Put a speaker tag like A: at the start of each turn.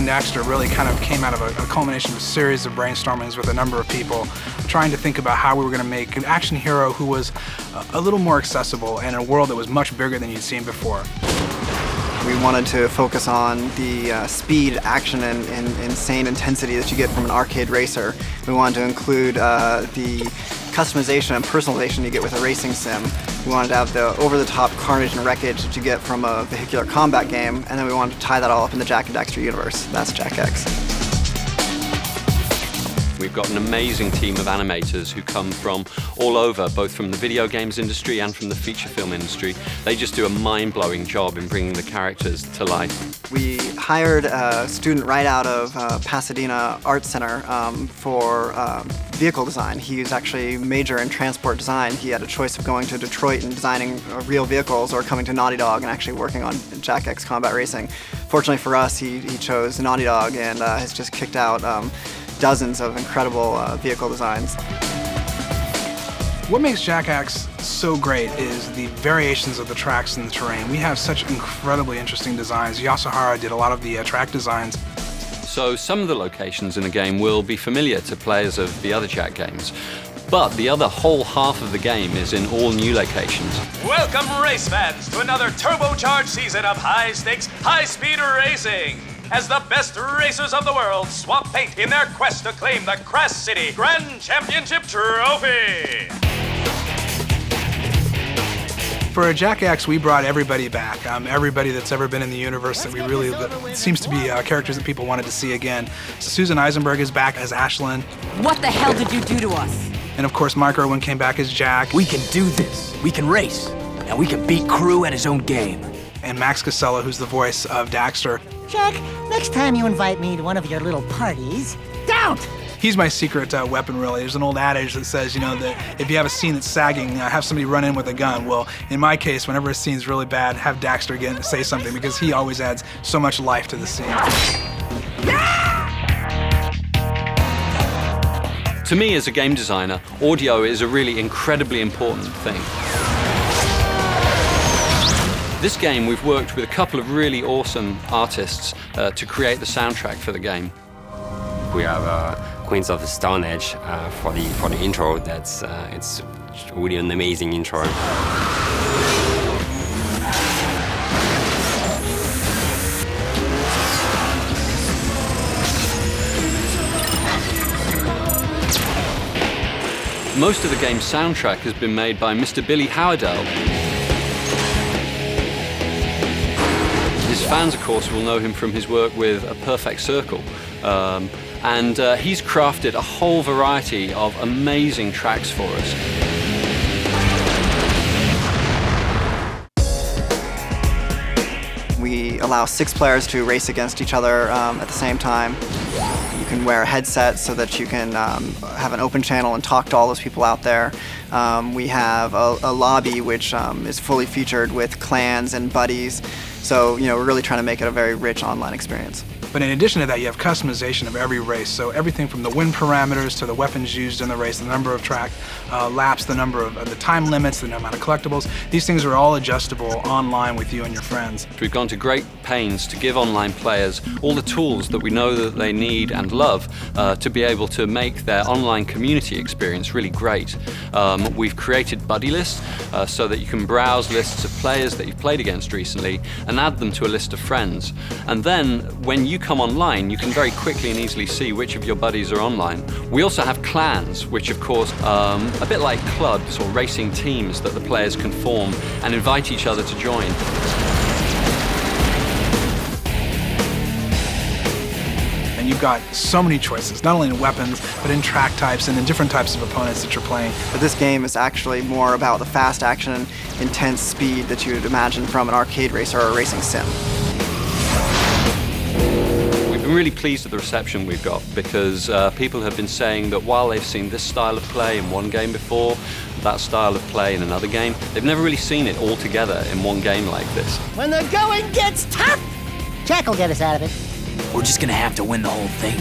A: and Daxter really kind of came out of a culmination of a series of brainstormings with a number of people, trying to think about how we were going to make an action hero who was a little more accessible and in a world that was much bigger than you'd seen before.
B: We wanted to focus on the speed, action, and insane intensity that you get from an arcade racer. We wanted to include the customization and personalization you get with a racing sim. We wanted to have the over-the-top carnage and wreckage that you get from a vehicular combat game, and then we wanted to tie that all up in the Jak and Daxter universe. That's Jak X.
C: We've got an amazing team of animators who come from all over, both from the video games industry and from the feature film industry. They just do a mind-blowing job in bringing the characters to life.
B: We hired a student right out of Pasadena Art Center for vehicle design. He's actually major in transport design. He had a choice of going to Detroit and designing real vehicles or coming to Naughty Dog and actually working on Jak X Combat Racing. Fortunately for us, he chose Naughty Dog and has just kicked out dozens of incredible vehicle designs.
A: What makes Jak X so great is the variations of the tracks and the terrain. We have such incredibly interesting designs. Yasuhara did a lot of the track designs.
C: So some of the locations in the game will be familiar to players of the other Jak games, but the other whole half of the game is in all new locations.
D: Welcome, race fans, to another turbocharged season of high-stakes, high-speed racing. As the best racers of the world swap paint in their quest to claim the Crash City Grand Championship Trophy.
A: For a Jak X, we brought everybody back. Everybody that's ever been in the universe that that seems to be characters that people wanted to see again. Susan Eisenberg is back as Ashlyn.
E: What the hell did you do to us?
A: And of course, Mark Irwin came back as Jak.
F: We can do this. We can race. And we can beat Crew at his own game.
A: And Max Casella, who's the voice of Daxter.
G: Jak, next time you invite me to one of your little parties, don't!
A: He's my secret weapon, really. There's an old adage that says, you know, that if you have a scene that's sagging, have somebody run in with a gun. Well, in my case, whenever a scene's really bad, have Daxter say something, because he always adds so much life to the scene.
C: To me, as a game designer, audio is a really incredibly important thing. This game, we've worked with a couple of really awesome artists to create the soundtrack for the game.
H: We have Queens of the Stone Age for the intro. That's it's really an amazing intro.
C: Most of the game's soundtrack has been made by Mr. Billy Howardell. His fans, of course, will know him from his work with A Perfect Circle. And he's crafted a whole variety of amazing tracks for us.
B: We allow 6 players to race against each other at the same time. You can wear a headset so that you can have an open channel and talk to all those people out there. We have a lobby which is fully featured with clans and buddies. So, you know, we're really trying to make it a very rich online experience.
A: But in addition to that, you have customization of every race. So everything from the wind parameters to the weapons used in the race, the number of track laps, the number of the time limits, the amount of collectibles. These things are all adjustable online with you and your friends.
C: We've gone to great pains to give online players all the tools that we know that they need and love to be able to make their online community experience really great. We've created buddy lists so that you can browse lists of players that you've played against recently and add them to a list of friends. And then when you come online, you can very quickly and easily see which of your buddies are online. We also have clans, which of course a bit like clubs or racing teams that the players can form and invite each other to join.
A: And you've got so many choices, not only in weapons, but in track types and in different types of opponents that you're playing.
B: But this game is actually more about the fast action, intense speed that you would imagine from an arcade racer or a racing sim.
C: I'm really pleased with the reception we've got because people have been saying that while they've seen this style of play in one game before, that style of play in another game, they've never really seen it all together in one game like this.
G: When the going gets tough, Jak will get us out of it.
F: We're just gonna have to win the whole thing.